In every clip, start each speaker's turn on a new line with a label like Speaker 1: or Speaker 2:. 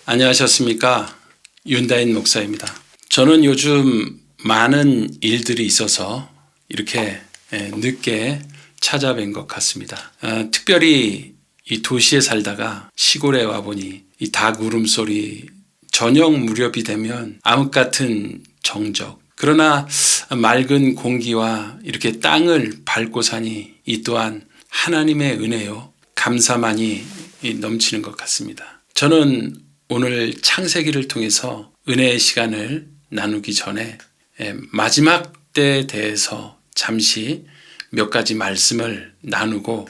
Speaker 1: 안녕하셨습니까? 윤다인 목사입니다. 저는 요즘 많은 일들이 있어서 이렇게 늦게 찾아뵌 것 같습니다. 특별히 이 도시에 살다가 시골에 와보니 이 닭 울음소리, 저녁 무렵이 되면 암흑 같은 정적, 그러나 맑은 공기와 이렇게 땅을 밟고 사니 이 또한 하나님의 은혜요, 감사만이 넘치는 것 같습니다. 저는 오늘 창세기를 통해서 은혜의 시간을 나누기 전에 마지막 때에 대해서 잠시 몇 가지 말씀을 나누고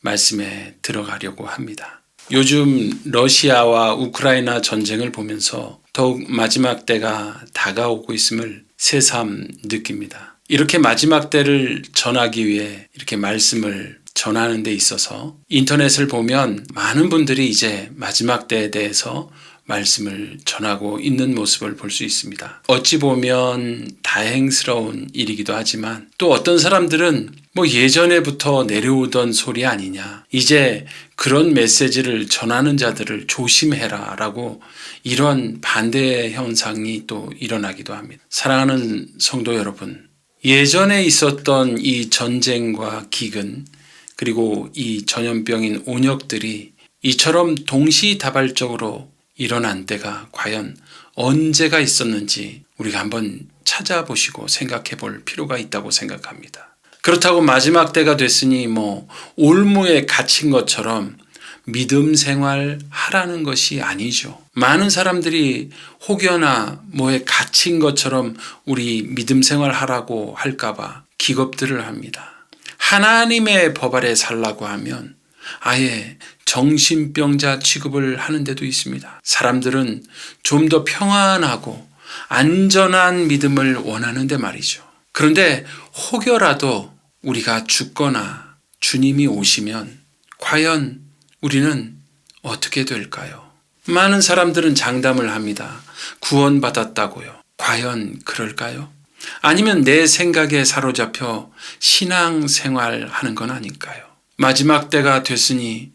Speaker 1: 말씀에 들어가려고 합니다. 요즘 러시아와 우크라이나 전쟁을 보면서 더욱 마지막 때가 다가오고 있음을 새삼 느낍니다. 이렇게 마지막 때를 전하기 위해 이렇게 말씀을 전하는 데 있어서 인터넷을 보면 많은 분들이 이제 마지막 때에 대해서 말씀을 전하고 있는 모습을 볼 수 있습니다. 어찌 보면 다행스러운 일이기도 하지만 또 어떤 사람들은 예전에부터 내려오던 소리 아니냐, 이제 그런 메시지를 전하는 자들을 조심해라 라고 이런 반대 현상이 또 일어나기도 합니다. 사랑하는 성도 여러분, 예전에 있었던 이 전쟁과 기근, 그리고 이 전염병인 온역들이 이처럼 동시다발적으로 일어난 때가 과연 언제가 있었는지 우리가 한번 찾아보시고 생각해 볼 필요가 있다고 생각합니다. 그렇다고 마지막 때가 됐으니 올무에 갇힌 것처럼 믿음 생활 하라는 것이 아니죠. 많은 사람들이 혹여나 뭐에 갇힌 것처럼 우리 믿음 생활 하라고 할까봐 기겁들을 합니다. 하나님의 법 아래 살라고 하면 아예 정신병자 취급을 하는 데도 있습니다. 사람들은 좀 더 평안하고 안전한 믿음을 원하는데 말이죠. 그런데 혹여라도 우리가 죽거나 주님이 오시면 과연 우리는 어떻게 될까요? 많은 사람들은 장담을 합니다. 구원받았다고요. 과연 그럴까요? 아니면 내 생각에 사로잡혀 신앙생활하는 건 아닐까요? 마지막 때가 됐으니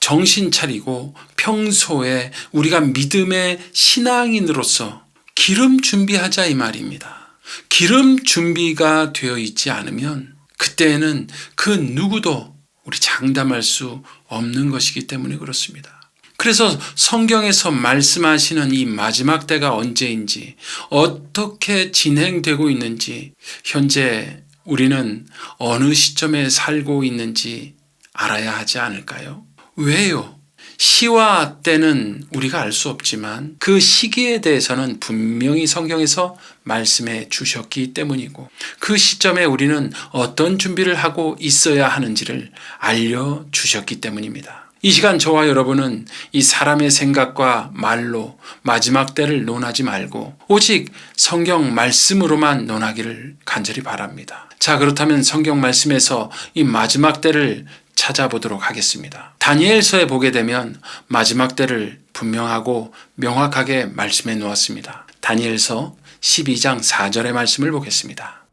Speaker 1: 정신 차리고 평소에 우리가 믿음의 신앙인으로서 기름 준비하자 이 말입니다. 기름 준비가 되어 있지 않으면 그때에는 그 누구도 우리 장담할 수 없는 것이기 때문에 그렇습니다. 그래서 성경에서 말씀하시는 이 마지막 때가 언제인지, 어떻게 진행되고 있는지, 현재 우리는 어느 시점에 살고 있는지 알아야 하지 않을까요? 왜요? 시와 때는 우리가 알 수 없지만 그 시기에 대해서는 분명히 성경에서 말씀해 주셨기 때문이고, 그 시점에 우리는 어떤 준비를 하고 있어야 하는지를 알려주셨기 때문입니다. 이 시간 저와 여러분은 이 사람의 생각과 말로 마지막 때를 논하지 말고 오직 성경 말씀으로만 논하기를 간절히 바랍니다. 자, 그렇다면 성경 말씀에서 이 마지막 때를 찾아보도록 하겠습니다. 다니엘서에 보게 되면 마지막 때를 분명하고 명확하게 말씀해 놓았습니다. 다니엘서 12장 4절의 말씀을 보겠습니다.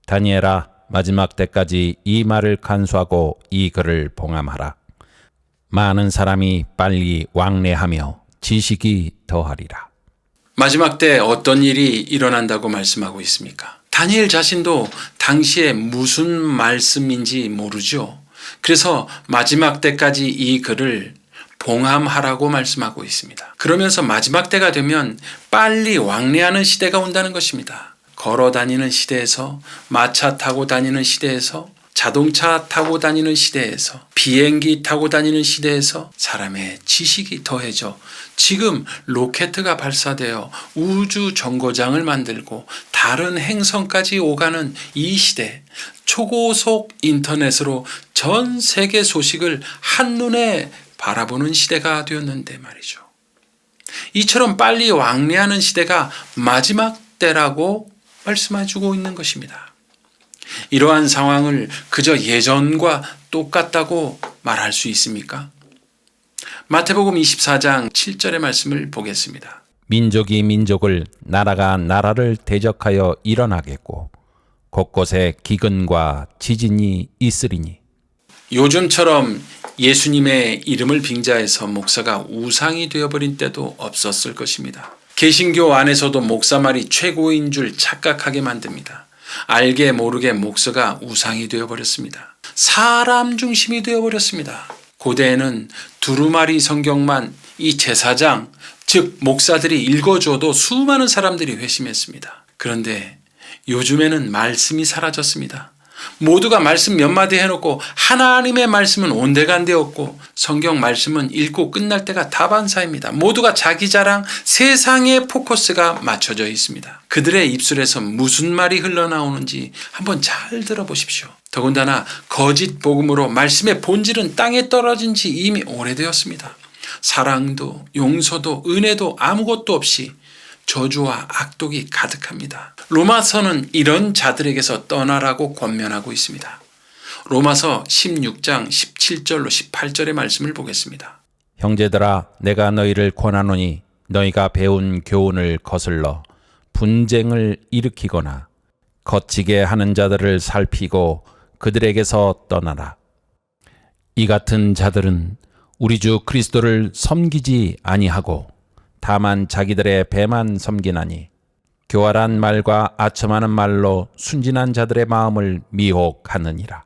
Speaker 2: 다니엘아, 마지막 때까지 이 말을 간수하고 이 글을 봉함하라. 많은 사람이 빨리 왕래하며 지식이 더하리라.
Speaker 1: 마지막 때 어떤 일이 일어난다고 말씀하고 있습니까? 다니엘 자신도 당시에 무슨 말씀인지 모르죠. 그래서 마지막 때까지 이 글을 봉함하라고 말씀하고 있습니다. 그러면서 마지막 때가 되면 빨리 왕래하는 시대가 온다는 것입니다. 걸어 다니는 시대에서, 마차 타고 다니는 시대에서, 자동차 타고 다니는 시대에서, 비행기 타고 다니는 시대에서 사람의 지식이 더해져 지금 로켓가 발사되어 우주 정거장을 만들고 다른 행성까지 오가는 이 시대, 초고속 인터넷으로 전 세계 소식을 한눈에 바라보는 시대가 되었는데 말이죠. 이처럼 빨리 왕래하는 시대가 마지막 때라고 말씀해주고 있는 것입니다. 이러한 상황을 그저 예전과 똑같다고 말할 수 있습니까? 마태복음 24장 7절의 말씀을 보겠습니다.
Speaker 2: 민족이 민족을, 나라가 나라를 대적하여 일어나겠고 곳곳에 기근과 지진이 있으리니.
Speaker 1: 요즘처럼 예수님의 이름을 빙자해서 목사가 우상이 되어버린 때도 없었을 것입니다. 개신교 안에서도 목사 말이 최고인 줄 착각하게 만듭니다. 알게 모르게 목사가 우상이 되어버렸습니다. 사람 중심이 되어버렸습니다. 고대에는 두루마리 성경만 이 제사장, 즉 목사들이 읽어줘도 수많은 사람들이 회심했습니다. 그런데 요즘에는 말씀이 사라졌습니다. 모두가 말씀 몇 마디 해놓고 하나님의 말씀은 온데간데 없고 성경 말씀은 읽고 끝날 때가 다반사입니다. 모두가 자기 자랑, 세상에 포커스가 맞춰져 있습니다. 그들의 입술에서 무슨 말이 흘러나오는지 한번 잘 들어보십시오. 더군다나 거짓 복음으로 말씀의 본질은 땅에 떨어진 지 이미 오래되었습니다. 사랑도 용서도 은혜도 아무것도 없이 저주와 악독이 가득합니다. 로마서는 이런 자들에게서 떠나라고 권면하고 있습니다. 로마서 16장 17절로 18절의 말씀을 보겠습니다.
Speaker 2: 형제들아 내가 너희를 권하노니 너희가 배운 교훈을 거슬러 분쟁을 일으키거나 거치게 하는 자들을 살피고 그들에게서 떠나라. 이 같은 자들은 우리 주 그리스도를 섬기지 아니하고 다만 자기들의 배만 섬기나니 교활한 말과 아첨하는 말로 순진한 자들의 마음을 미혹하느니라.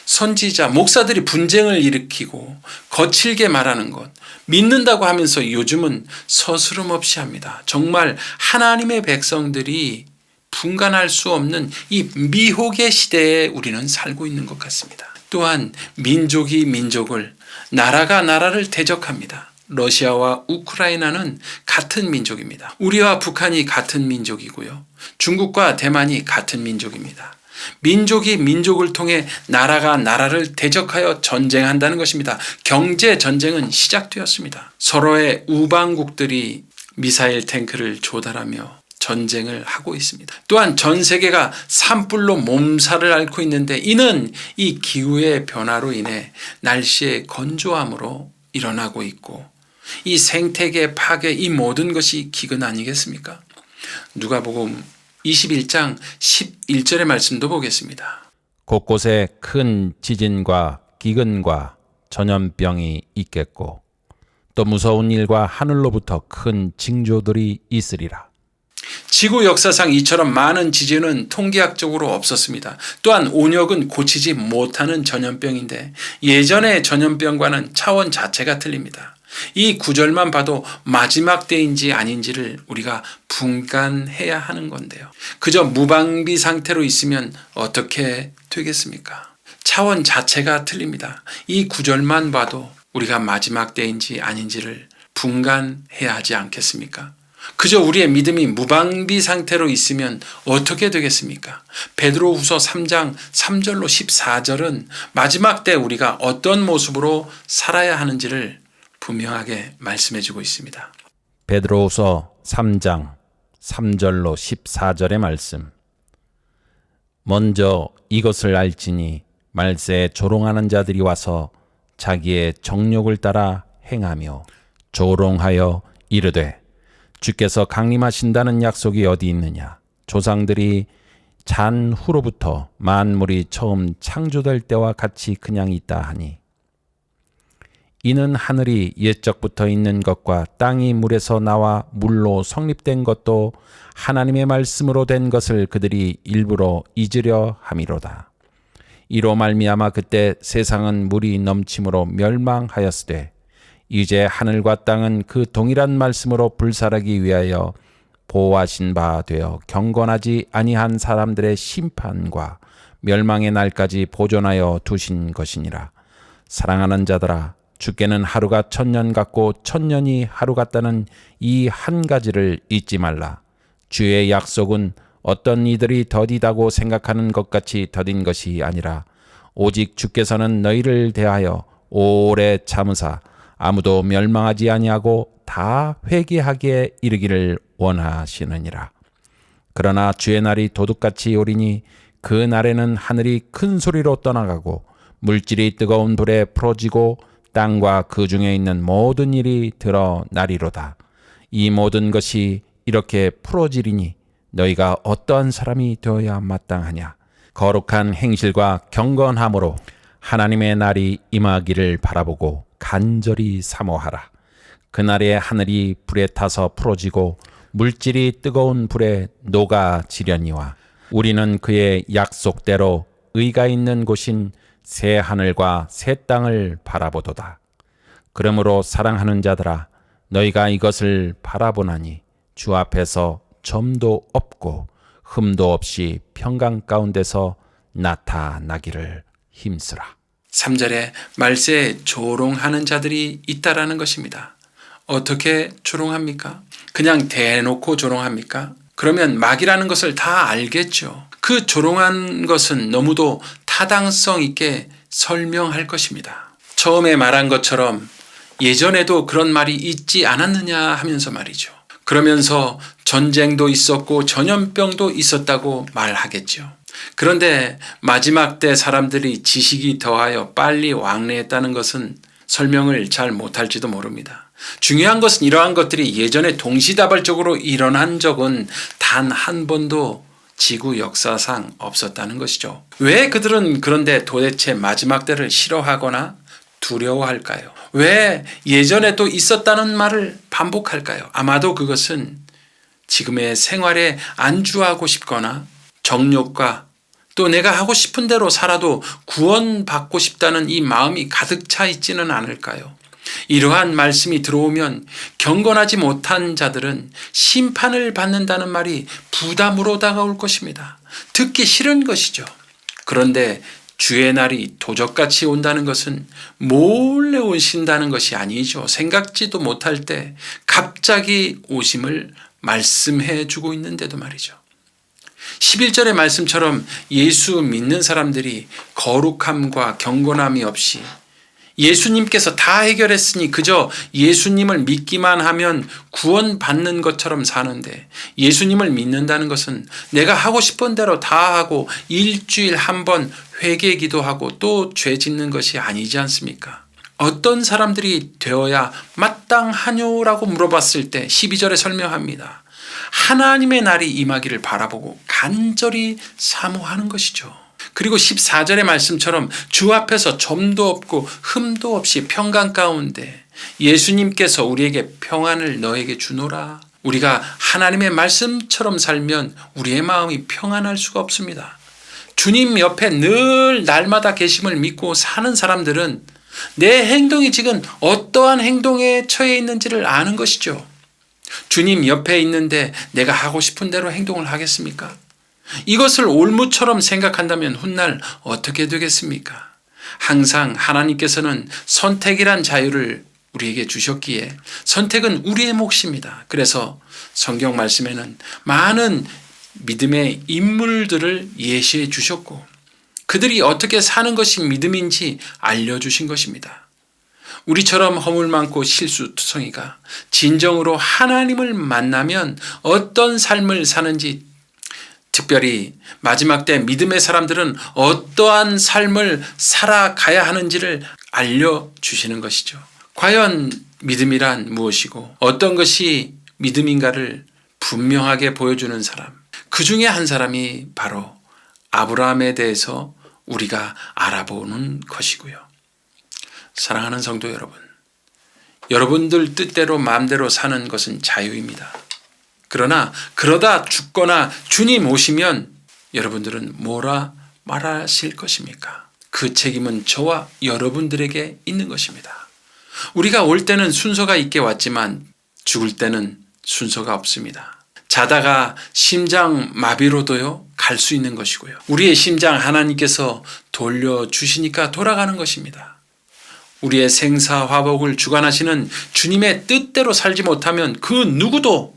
Speaker 1: 선지자, 목사들이 분쟁을 일으키고 거칠게 말하는 것, 믿는다고 하면서 요즘은 서스름 없이 합니다. 정말 하나님의 백성들이 분간할 수 없는 이 미혹의 시대에 우리는 살고 있는 것 같습니다. 또한 민족이 민족을, 나라가 나라를 대적합니다. 러시아와 우크라이나는 같은 민족입니다. 우리와 북한이 같은 민족이고요. 중국과 대만이 같은 민족입니다. 민족이 민족을 통해 나라가 나라를 대적하여 전쟁한다는 것입니다. 경제 전쟁은 시작되었습니다. 서로의 우방국들이 미사일 탱크를 조달하며 전쟁을 하고 있습니다. 또한 전 세계가 산불로 몸살을 앓고 있는데 이는 이 기후의 변화로 인해 날씨의 건조함으로 일어나고 있고 이 생태계 파괴, 이 모든 것이 기근 아니겠습니까? 누가복음 21장 11절의 말씀도 보겠습니다.
Speaker 2: 곳곳에 큰 지진과 기근과 전염병이 있겠고 또 무서운 일과 하늘로부터 큰 징조들이 있으리라.
Speaker 1: 지구 역사상 이처럼 많은 지진은 통계학적으로 없었습니다. 또한 온역은 고치지 못하는 전염병인데 예전의 전염병과는 차원 자체가 틀립니다. 이 구절만 봐도 마지막 때인지 아닌지를 우리가 분간해야 하는 건데요. 그저 무방비 상태로 있으면 어떻게 되겠습니까? 차원 자체가 틀립니다. 이 구절만 봐도 우리가 마지막 때인지 아닌지를 분간해야 하지 않겠습니까? 그저 우리의 믿음이 무방비 상태로 있으면 어떻게 되겠습니까? 베드로후서 3장 3절로 14절은 마지막 때 우리가 어떤 모습으로 살아야 하는지를 분명하게 말씀해주고 있습니다.
Speaker 2: 베드로후서 3장 3절로 14절의 말씀. 먼저 이것을 알지니 말세에 조롱하는 자들이 와서 자기의 정욕을 따라 행하며 조롱하여 이르되 주께서 강림하신다는 약속이 어디 있느냐? 조상들이 잔 후로부터 만물이 처음 창조될 때와 같이 그냥 있다 하니 이는 하늘이 옛적부터 있는 것과 땅이 물에서 나와 물로 성립된 것도 하나님의 말씀으로 된 것을 그들이 일부러 잊으려 함이로다. 이로 말미암아 그때 세상은 물이 넘침으로 멸망하였으되 이제 하늘과 땅은 그 동일한 말씀으로 불살하기 위하여 보호하신 바 되어 경건하지 아니한 사람들의 심판과 멸망의 날까지 보존하여 두신 것이니라. 사랑하는 자들아, 주께는 하루가 1000년 같고 1000년이 하루 같다는 이 한 가지를 잊지 말라. 주의 약속은 어떤 이들이 더디다고 생각하는 것 같이 더딘 것이 아니라 오직 주께서는 너희를 대하여 오래 참으사 아무도 멸망하지 아니하고 다 회개하기에 이르기를 원하시느니라. 그러나 주의 날이 도둑같이 오리니 그 날에는 하늘이 큰 소리로 떠나가고 물질이 뜨거운 불에 풀어지고 땅과 그 중에 있는 모든 일이 드러나리로다. 이 모든 것이 이렇게 풀어지리니 너희가 어떠한 사람이 되어야 마땅하냐? 거룩한 행실과 경건함으로 하나님의 날이 임하기를 바라보고 간절히 사모하라. 그날에 하늘이 불에 타서 풀어지고 물질이 뜨거운 불에 녹아지려니와 우리는 그의 약속대로 의가 있는 곳인 새 하늘과 새 땅을 바라보도다. 그러므로 사랑하는 자들아, 너희가 이것을 바라보나니 주 앞에서 점도 없고 흠도 없이 평강 가운데서 나타나기를 힘쓰라.
Speaker 1: 3절에 말세에 조롱하는 자들이 있다라는 것입니다. 어떻게 조롱합니까? 그냥 대놓고 조롱합니까? 그러면 막이라는 것을 다 알겠죠. 그 조롱한 것은 너무도 타당성 있게 설명할 것입니다. 처음에 말한 것처럼 예전에도 그런 말이 있지 않았느냐 하면서 말이죠. 그러면서 전쟁도 있었고 전염병도 있었다고 말하겠죠. 그런데 마지막 때 사람들이 지식이 더하여 빨리 왕래했다는 것은 설명을 잘 못할지도 모릅니다. 중요한 것은 이러한 것들이 예전에 동시다발적으로 일어난 적은 단 한 번도 지구 역사상 없었다는 것이죠. 왜 그들은 그런데 도대체 마지막 때를 싫어하거나 두려워할까요? 왜 예전에도 있었다는 말을 반복할까요? 아마도 그것은 지금의 생활에 안주하고 싶거나 정욕과 또 내가 하고 싶은 대로 살아도 구원받고 싶다는 이 마음이 가득 차 있지는 않을까요? 이러한 말씀이 들어오면 경건하지 못한 자들은 심판을 받는다는 말이 부담으로 다가올 것입니다. 듣기 싫은 것이죠. 그런데 주의 날이 도적같이 온다는 것은 몰래 오신다는 것이 아니죠. 생각지도 못할 때 갑자기 오심을 말씀해 주고 있는데도 말이죠. 11절의 말씀처럼 예수 믿는 사람들이 거룩함과 경건함이 없이 예수님께서 다 해결했으니 그저 예수님을 믿기만 하면 구원받는 것처럼 사는데, 예수님을 믿는다는 것은 내가 하고 싶은 대로 다 하고 일주일 한 번 회개 기도하고 또 죄 짓는 것이 아니지 않습니까? 어떤 사람들이 되어야 마땅하뇨라고 물어봤을 때 12절에 설명합니다. 하나님의 날이 임하기를 바라보고 간절히 사모하는 것이죠. 그리고 14절의 말씀처럼 주 앞에서 점도 없고 흠도 없이 평강 가운데 예수님께서 우리에게 평안을 너에게 주노라. 우리가 하나님의 말씀처럼 살면 우리의 마음이 평안할 수가 없습니다. 주님 옆에 늘 날마다 계심을 믿고 사는 사람들은 내 행동이 지금 어떠한 행동에 처해 있는지를 아는 것이죠. 주님 옆에 있는데 내가 하고 싶은 대로 행동을 하겠습니까? 이것을 올무처럼 생각한다면 훗날 어떻게 되겠습니까? 항상 하나님께서는 선택이란 자유를 우리에게 주셨기에 선택은 우리의 몫입니다. 그래서 성경 말씀에는 많은 믿음의 인물들을 예시해 주셨고 그들이 어떻게 사는 것이 믿음인지 알려주신 것입니다. 우리처럼 허물 많고 실수투성이가 진정으로 하나님을 만나면 어떤 삶을 사는지, 특별히 마지막 때 믿음의 사람들은 어떠한 삶을 살아가야 하는지를 알려주시는 것이죠. 과연 믿음이란 무엇이고 어떤 것이 믿음인가를 분명하게 보여주는 사람, 그 중에 한 사람이 바로 아브라함에 대해서 우리가 알아보는 것이고요. 사랑하는 성도 여러분, 여러분들 뜻대로 마음대로 사는 것은 자유입니다. 그러나 그러다 죽거나 주님 오시면 여러분들은 뭐라 말하실 것입니까? 그 책임은 저와 여러분들에게 있는 것입니다. 우리가 올 때는 순서가 있게 왔지만 죽을 때는 순서가 없습니다. 자다가 심장 마비로도요 갈 수 있는 것이고요. 우리의 심장 하나님께서 돌려주시니까 돌아가는 것입니다. 우리의 생사화복을 주관하시는 주님의 뜻대로 살지 못하면 그 누구도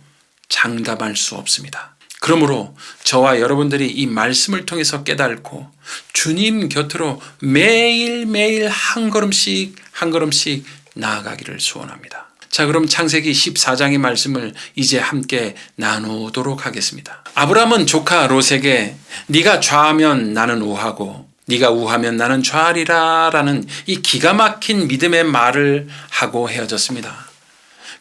Speaker 1: 장담할 수 없습니다. 그러므로 저와 여러분들이 이 말씀을 통해서 깨닫고 주님 곁으로 매일매일 한 걸음씩 한 걸음씩 나아가기를 소원합니다. 자, 그럼 창세기 14장의 말씀을 이제 함께 나누도록 하겠습니다. 아브라함은 조카 롯에게 네가 좌하면 나는 우하고 네가 우하면 나는 좌하리라 라는 이 기가 막힌 믿음의 말을 하고 헤어졌습니다.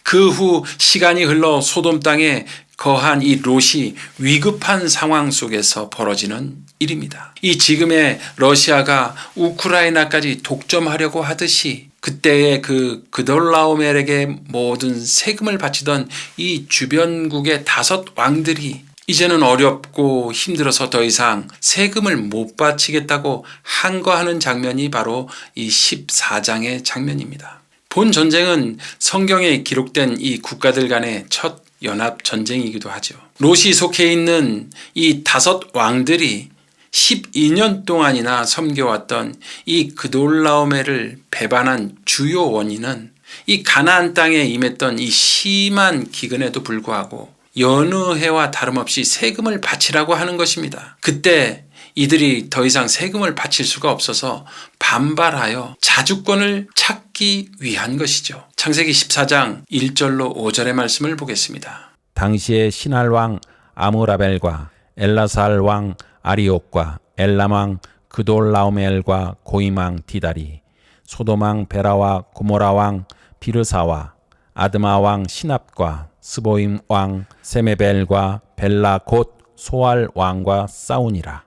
Speaker 1: 그 후 시간이 흘러 소돔 땅에 거한 이 롯이 위급한 상황 속에서 벌어지는 일입니다. 이 지금의 러시아가 우크라이나까지 독점하려고 하듯이 그때의 그 그돌라오멜에게 모든 세금을 바치던 이 주변국의 5 왕들이 이제는 어렵고 힘들어서 더 이상 세금을 못 바치겠다고 항거하는 장면이 바로 이 14장의 장면입니다. 본 전쟁은 성경에 기록된 이 국가들 간의 첫 연합 전쟁이기도 하죠. 롯이 속해 있는 이 5 왕들이 12년 동안이나 섬겨왔던 이 그돌라오멜을 배반한 주요 원인은 이 가나안 땅에 임했던 이 심한 기근에도 불구하고 여느 해와 다름없이 세금을 바치라고 하는 것입니다. 그때 이들이 더 이상 세금을 바칠 수가 없어서 반발하여 자주권을 찾기 위한 것이죠. 창세기 14장 1절로 5절의 말씀을 보겠습니다.
Speaker 2: 당시에 신할 왕 아므라벨과 엘라살 왕 아리옥과 엘람 왕 그돌라오멜과 고임 왕 디달이 소돔 왕 베라와 고모라 왕 비르사와 아드마 왕 시납과 스보임 왕 세메벨과 벨라 곧 소알 왕과 싸우니라.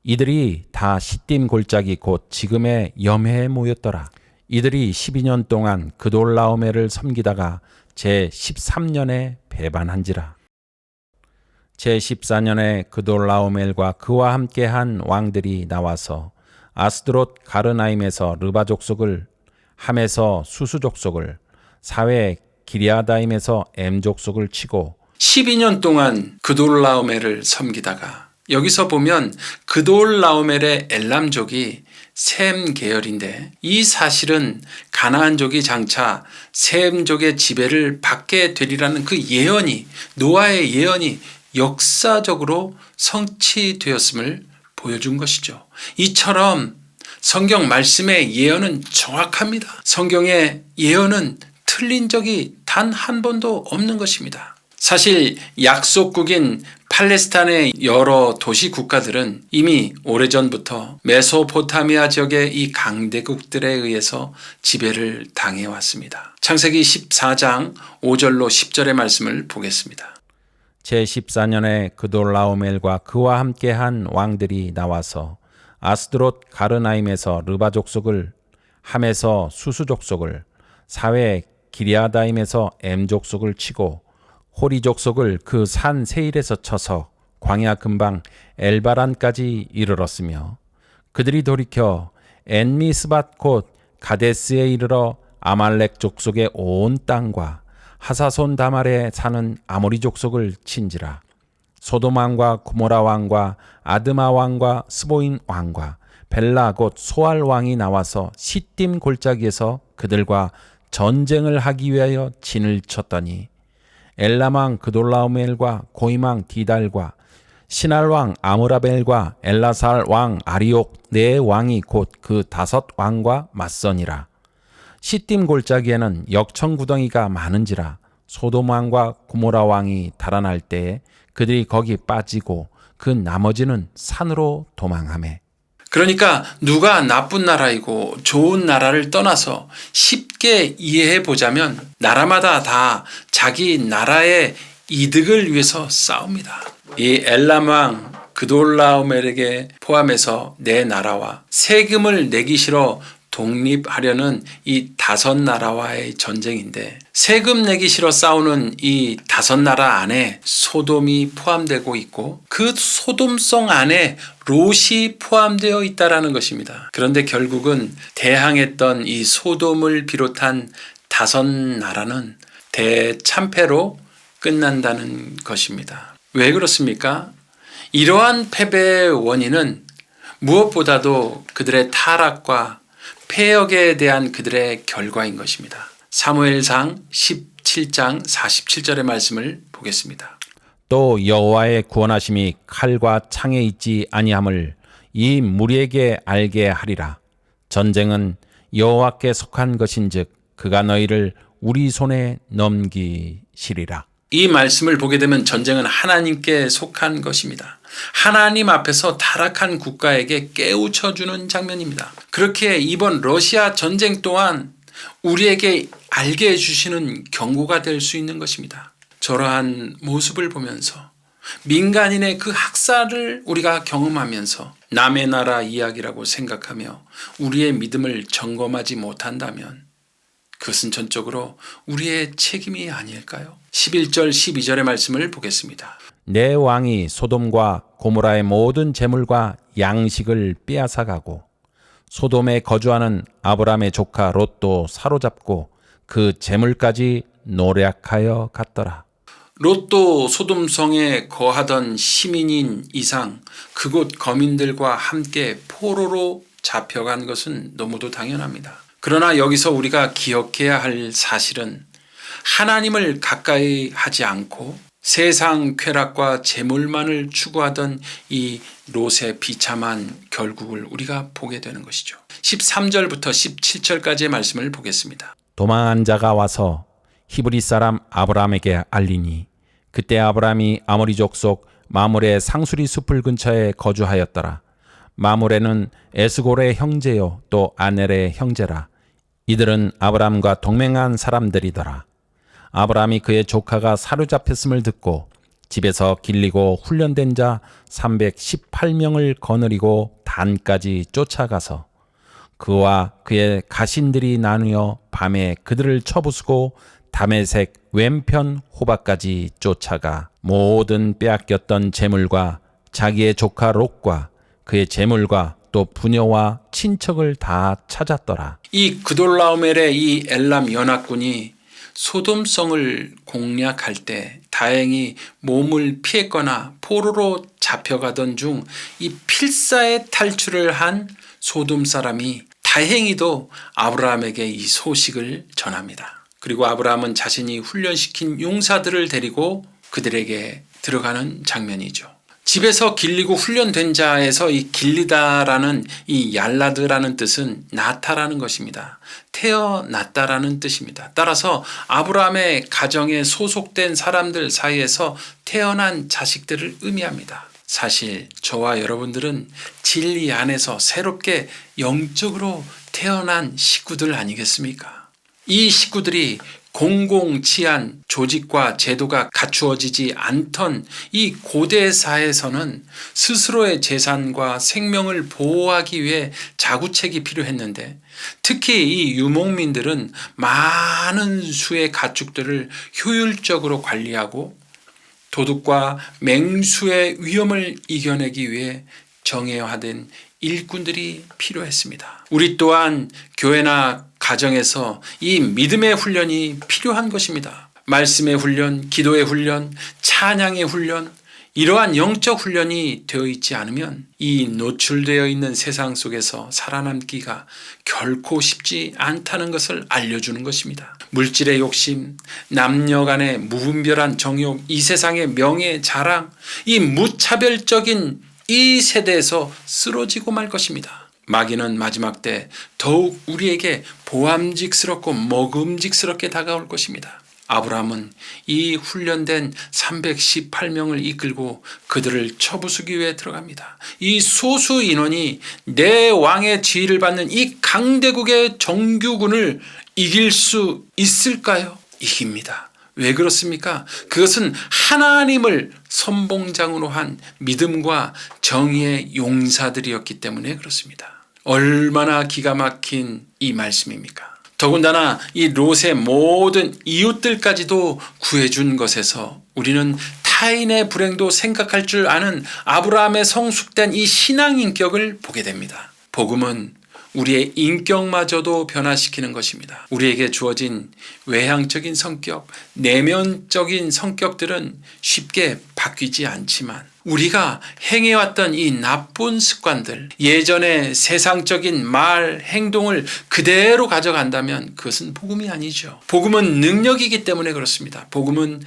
Speaker 2: 이들이 다 시딤 골짜기 곧 지금의 염해에 모였더라. 이들이 12년 동안 그돌라오멜을 섬기다가 제13년에 배반한지라. 제14년에 그돌라오멜과 그와 함께한 왕들이 나와서 아스드롯 가르나임에서 르바 족속을, 함에서 수수 족속을, 사회 기리아다임에서 엠 족속을 치고
Speaker 1: 12년 동안 그돌라오멜을 섬기다가 여기서 보면 그돌라오멜의 엘람족이 셈 계열인데 이 사실은 가나안족이 장차 셈족의 지배를 받게 되리라는 그 예언이 노아의 예언이 역사적으로 성취되었음을 보여준 것이죠. 이처럼 성경 말씀의 예언은 정확합니다. 성경의 예언은 틀린 적이 단 한 번도 없는 것입니다. 사실 약속국인 팔레스타인의 여러 도시 국가들은 이미 오래전부터 메소포타미아 지역의 이 강대국들에 의해서 지배를 당해왔습니다. 창세기 14장 5절로 10절의 말씀을 보겠습니다.
Speaker 2: 제14년에 그돌라오멜과 그와 함께한 왕들이 나와서 아스드롯 가르나임에서 르바 족속을, 함에서 수수 족속을, 사회 기리아다임에서 엠 족속을 치고 호리 족속을 그 산 세일에서 쳐서 광야 근방 엘바란까지 이르렀으며 그들이 돌이켜 엔미스밧 곧 가데스에 이르러 아말렉 족속의 온 땅과 하사손 다말에 사는 아모리 족속을 친지라. 소돔 왕과 고모라 왕과 아드마 왕과 스보인 왕과 벨라 곧 소알 왕이 나와서 시딤 골짜기에서 그들과 전쟁을 하기 위하여 진을 쳤더니 엘람 왕 그돌라오멜과 고임 왕 디달과 신할 왕 아므라벨과 엘라살 왕 아리옥 4 왕이 곧 그 5 왕과 맞서니라. 시딤 골짜기에는 역청구덩이가 많은지라 소돔 왕과 고모라 왕이 달아날 때에 그들이 거기 빠지고 그 나머지는 산으로 도망하매.
Speaker 1: 그러니까 누가 나쁜 나라이고 좋은 나라를 떠나서 쉽게 이해해 보자면 나라마다 다 자기 나라의 이득을 위해서 싸웁니다. 이 엘람 왕 그돌라오멜에게 포함해서 내 나라와 세금을 내기 싫어 독립하려는 이 5 나라와의 전쟁인데 세금 내기 싫어 싸우는 이 5 나라 안에 소돔이 포함되고 있고 그 소돔성 안에 롯이 포함되어 있다라는 것입니다. 그런데 결국은 대항했던 이 소돔을 비롯한 5 나라는 대참패로 끝난다는 것입니다. 왜 그렇습니까? 이러한 패배의 원인은 무엇보다도 그들의 타락과 패역에 대한 그들의 결과인 것입니다. 사무엘상 17장 47절의 말씀을 보겠습니다.
Speaker 2: 또 여호와의 구원하심이 칼과 창에 있지 아니함을 이 무리에게 알게 하리라. 전쟁은 여호와께 속한 것인즉 그가 너희를 우리 손에 넘기시리라.
Speaker 1: 이 말씀을 보게 되면 전쟁은 하나님께 속한 것입니다. 하나님 앞에서 타락한 국가에게 깨우쳐주는 장면입니다. 그렇게 이번 러시아 전쟁 또한 우리에게 알게 해주시는 경고가 될 수 있는 것입니다. 저러한 모습을 보면서 민간인의 그 학살을 우리가 경험하면서 남의 나라 이야기라고 생각하며 우리의 믿음을 점검하지 못한다면 그것은 전적으로 우리의 책임이 아닐까요? 11절 12절의 말씀을 보겠습니다.
Speaker 2: 내 왕이 소돔과 고모라의 모든 재물과 양식을 빼앗아가고 소돔에 거주하는 아브람의 조카 롯도 사로잡고 그 재물까지 노략하여 갔더라.
Speaker 1: 롯도 소돔성에 거하던 시민인 이상 그곳 거민들과 함께 포로로 잡혀간 것은 너무도 당연합니다. 그러나 여기서 우리가 기억해야 할 사실은 하나님을 가까이 하지 않고 세상 쾌락과 재물만을 추구하던 이 롯의 비참한 결국을 우리가 보게 되는 것이죠. 13절부터 17절까지의 말씀을 보겠습니다.
Speaker 2: 도망한 자가 와서 히브리 사람 아브람에게 알리니 그때 아브람이 아모리 족속 마므레 상수리 숲을 근처에 거주하였더라. 마므레는 에스골의 형제요 또 아넬의 형제라. 이들은 아브람과 동맹한 사람들이더라. 아브람이 그의 조카가 사로잡혔음을 듣고 집에서 길리고 훈련된 자 318명을 거느리고 단까지 쫓아가서 그와 그의 가신들이 나누어 밤에 그들을 쳐부수고 다메섹 왼편 호박까지 쫓아가 모든 빼앗겼던 재물과 자기의 조카 롯과 그의 재물과 또 부녀와 친척을 다 찾았더라.
Speaker 1: 이 그돌라오멜의 이 엘람 연합군이 소돔성을 공략할 때 다행히 몸을 피했거나 포로로 잡혀가던 중 이 필사의 탈출을 한 소돔 사람이 다행히도 아브라함에게 이 소식을 전합니다. 그리고 아브라함은 자신이 훈련시킨 용사들을 데리고 그들에게 들어가는 장면이죠. 집에서 길리고 훈련된 자에서 이 길리다라는 이 얄라드라는 뜻은 낳다라는 것입니다. 태어났다라는 뜻입니다. 따라서 아브라함의 가정에 소속된 사람들 사이에서 태어난 자식들을 의미합니다. 사실 저와 여러분들은 진리 안에서 새롭게 영적으로 태어난 식구들 아니겠습니까? 이 식구들이 공공치안 조직과 제도가 갖추어지지 않던 이 고대사에서는 스스로의 재산과 생명을 보호하기 위해 자구책이 필요했는데 특히 이 유목민들은 많은 수의 가축들을 효율적으로 관리하고 도둑과 맹수의 위험을 이겨내기 위해 정예화된 일꾼들이 필요했습니다. 우리 또한 교회나 가정에서 이 믿음의 훈련이 필요한 것입니다. 말씀의 훈련, 기도의 훈련, 찬양의 훈련, 이러한 영적 훈련이 되어 있지 않으면 이 노출되어 있는 세상 속에서 살아남기가 결코 쉽지 않다는 것을 알려주는 것입니다. 물질의 욕심, 남녀 간의 무분별한 정욕, 이 세상의 명예, 자랑, 이 무차별적인 이 세대에서 쓰러지고 말 것입니다. 마귀는 마지막 때 더욱 우리에게 보암직스럽고 먹음직스럽게 다가올 것입니다. 아브라함은 이 훈련된 318명을 이끌고 그들을 쳐부수기 위해 들어갑니다. 이 소수 인원이 내 왕의 지휘를 받는 이 강대국의 정규군을 이길 수 있을까요? 이깁니다. 왜 그렇습니까? 그것은 하나님을 선봉장으로 한 믿음과 정의의 용사들이었기 때문에 그렇습니다. 얼마나 기가 막힌 이 말씀입니까? 더군다나 이 롯의 모든 이웃들까지도 구해준 것에서 우리는 타인의 불행도 생각할 줄 아는 아브라함의 성숙된 이 신앙 인격을 보게 됩니다. 복음은 우리의 인격마저도 변화시키는 것입니다. 우리에게 주어진 외향적인 성격, 내면적인 성격들은 쉽게 바뀌지 않지만 우리가 행해왔던 이 나쁜 습관들, 예전의 세상적인 말, 행동을 그대로 가져간다면 그것은 복음이 아니죠. 복음은 능력이기 때문에 그렇습니다. 복음은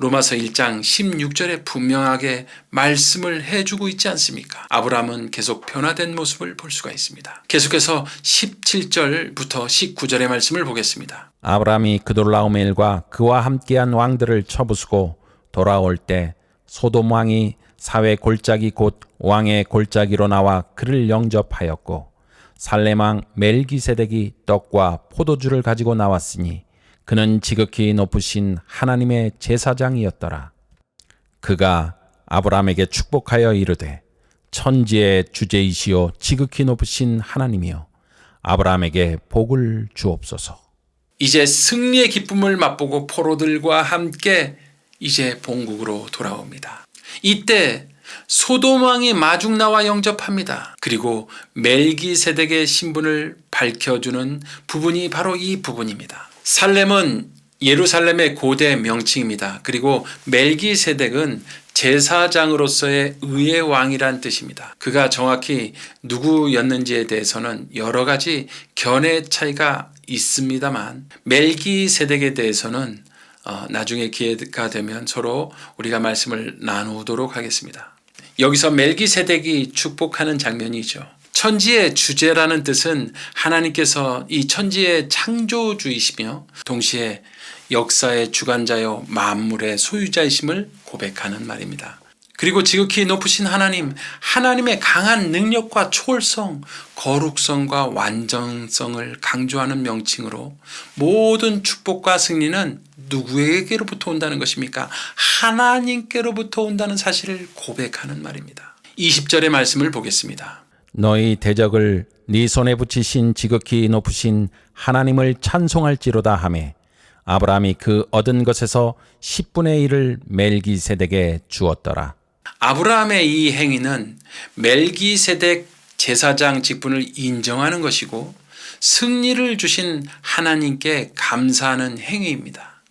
Speaker 1: 로마서 1장 16절에 분명하게 말씀을 해주고 있지 않습니까? 아브라함은 계속 변화된 모습을 볼 수가 있습니다. 계속해서 17절부터 19절의 말씀을 보겠습니다.
Speaker 2: 아브라함이 그돌라오멜과 그와 함께한 왕들을 쳐부수고 돌아올 때 소돔 왕이 사회 골짜기 곧 왕의 골짜기로 나와 그를 영접하였고 살렘 왕 멜기세덱이 떡과 포도주를 가지고 나왔으니 그는 지극히 높으신 하나님의 제사장이었더라. 그가 아브라함에게 축복하여 이르되 천지의 주제이시오 지극히 높으신 하나님이여 아브라함에게 복을 주옵소서.
Speaker 1: 이제 승리의 기쁨을 맛보고 포로들과 함께 이제 본국으로 돌아옵니다. 이때 소돔 왕이 마중 나와 영접합니다. 그리고 멜기세덱의 신분을 밝혀주는 부분이 바로 이 부분입니다. 살렘은 예루살렘의 고대 명칭입니다. 그리고 멜기세덱은 제사장으로서의 의의 왕이란 뜻입니다. 그가 정확히 누구였는지에 대해서는 여러 가지 견해 차이가 있습니다만 멜기세덱에 대해서는 나중에 기회가 되면 서로 우리가 말씀을 나누도록 하겠습니다. 여기서 멜기세덱이 축복하는 장면이죠. 천지의 주제라는 뜻은 하나님께서 이 천지의 창조주이시며 동시에 역사의 주관자요 만물의 소유자이심을 고백하는 말입니다. 그리고 지극히 높으신 하나님, 하나님의 강한 능력과 초월성, 거룩성과 완전성을 강조하는 명칭으로 모든 축복과 승리는 누구에게로부터 온다는 것입니까? 하나님께로부터 온다는 사실을 고백하는 말입니다. 20절의 말씀을 보겠습니다.
Speaker 2: 너희 대적을 네 손에 붙이신 지극히 높으신 하나님을 찬송할지로다 하매 아브라함이 그 얻은 것에서 10분의 1을 멜기세덱에 주었더라.
Speaker 1: 아브라함의 이 행위는 멜기세덱 제사장 직분을 인정하는 것이고 승리를 주신 하나님께 감사하는 행위입니다.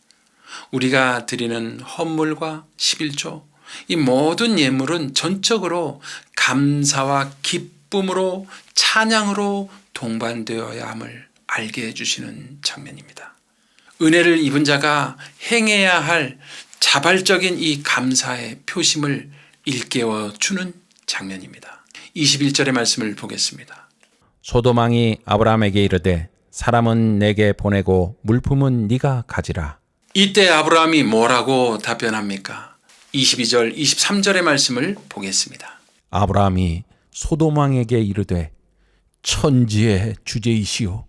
Speaker 1: 우리가 드리는 헌물과 11조, 이 모든 예물은 전적으로 감사와 기쁨으로 찬양으로 동반되어야 함을 알게 해주시는 장면입니다. 은혜를 입은 자가 행해야 할 자발적인 이 감사의 표심을 일깨워 주는 장면입니다. 21절의 말씀을 보겠습니다.
Speaker 2: 소돔 왕이 아브라함에게 이르되 사람은 내게 보내고 물품은 네가 가지라.
Speaker 1: 이때 아브라함이 뭐라고 답변합니까? 22절, 23절의 말씀을 보겠습니다.
Speaker 2: 아브라함이 소돔 왕에게 이르되 천지의 주제이시오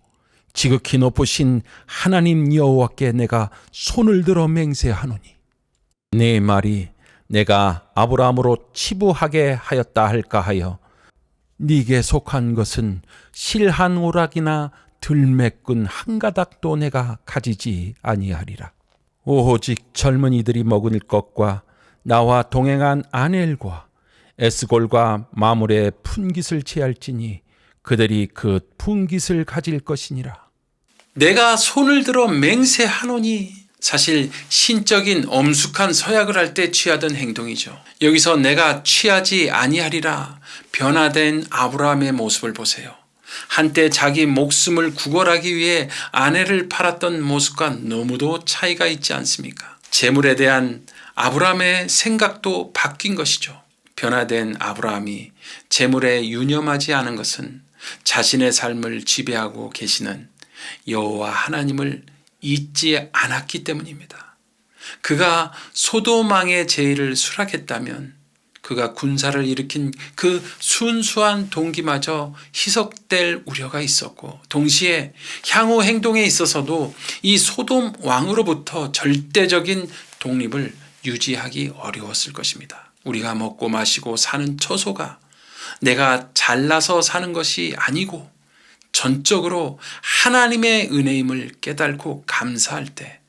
Speaker 2: 지극히 높으신 하나님 여호와께 내가 손을 들어 맹세하노니 네 말이 내가 아브라함으로 치부하게 하였다 할까 하여 네게 속한 것은 실 한 오락이나 들매끈 한 가닥도 내가 가지지 아니하리라. 오직 젊은이들이 먹을 것과 나와 동행한 아넬과 에스골과 마물의 푼깃을 취할지니 그들이 그 푼깃을 가질 것이니라.
Speaker 1: 내가 손을 들어 맹세하노니 사실 신적인 엄숙한 서약을 할 때 취하던 행동이죠. 여기서 내가 취하지 아니하리라 변화된 아브라함의 모습을 보세요. 한때 자기 목숨을 구걸하기 위해 아내를 팔았던 모습과 너무도 차이가 있지 않습니까? 재물에 대한 아브라함의 생각도 바뀐 것이죠. 변화된 아브라함이 재물에 유념하지 않은 것은 자신의 삶을 지배하고 계시는 여호와 하나님을 잊지 않았기 때문입니다. 그가 소돔 왕의 제의를 수락했다면 그가 군사를 일으킨 그 순수한 동기마저 희석될 우려가 있었고 동시에 향후 행동에 있어서도 이 소돔 왕으로부터 절대적인 독립을 유지하기 어려웠을 것입니다. 우리가 먹고 마시고 사는 처소가 내가 잘나서 사는 것이 아니고 전적으로 하나님의 은혜임을 깨닫고 감사할 때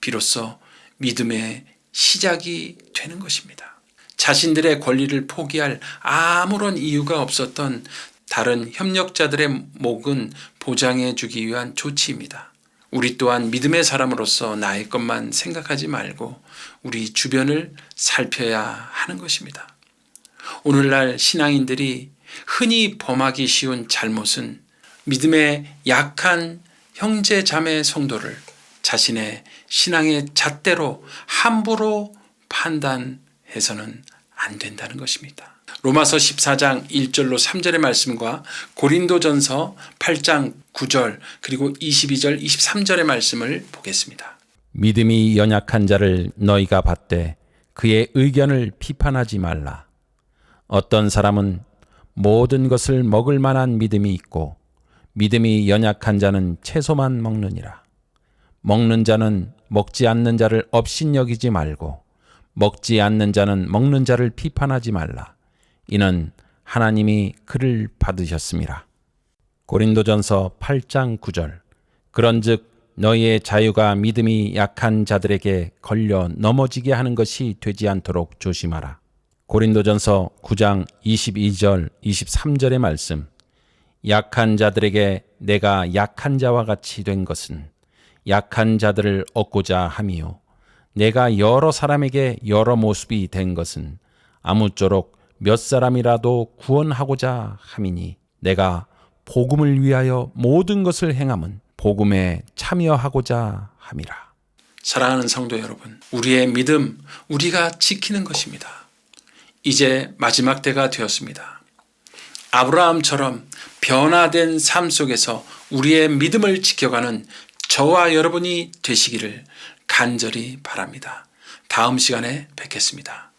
Speaker 1: 비로소 믿음의 시작이 되는 것입니다. 자신들의 권리를 포기할 아무런 이유가 없었던 다른 협력자들의 목은 보장해 주기 위한 조치입니다. 우리 또한 믿음의 사람으로서 나의 것만 생각하지 말고 우리 주변을 살펴야 하는 것입니다. 오늘날 신앙인들이 흔히 범하기 쉬운 잘못은 믿음의 약한 형제 자매 성도를 자신의 신앙의 잣대로 함부로 판단해서는 안 된다는 것입니다. 로마서 14장 1절로 3절의 말씀과 고린도전서 8장 9절 그리고 22절 23절의 말씀을 보겠습니다.
Speaker 2: 믿음이 연약한 자를 너희가 받되 그의 의견을 비판하지 말라. 어떤 사람은 모든 것을 먹을 만한 믿음이 있고 믿음이 연약한 자는 채소만 먹느니라. 먹는 자는 먹지 않는 자를 업신여기지 말고 먹지 않는 자는 먹는 자를 비판하지 말라. 이는 하나님이 그를 받으셨습니다. 고린도전서 8장 9절. 그런즉 너희의 자유가 믿음이 약한 자들에게 걸려 넘어지게 하는 것이 되지 않도록 조심하라. 고린도전서 9장 22절 23절의 말씀. 약한 자들에게 내가 약한 자와 같이 된 것은 약한 자들을 얻고자 함이요 내가 여러 사람에게 여러 모습이 된 것은 아무쪼록 몇 사람이라도 구원하고자 함이니 내가 복음을 위하여 모든 것을 행함은 복음에 참여하고자 함이라.
Speaker 1: 사랑하는 성도 여러분, 우리의 믿음, 우리가 지키는 것입니다. 이제 마지막 때가 되었습니다. 아브라함처럼 변화된 삶 속에서 우리의 믿음을 지켜가는 저와 여러분이 되시기를 간절히 바랍니다. 다음 시간에 뵙겠습니다.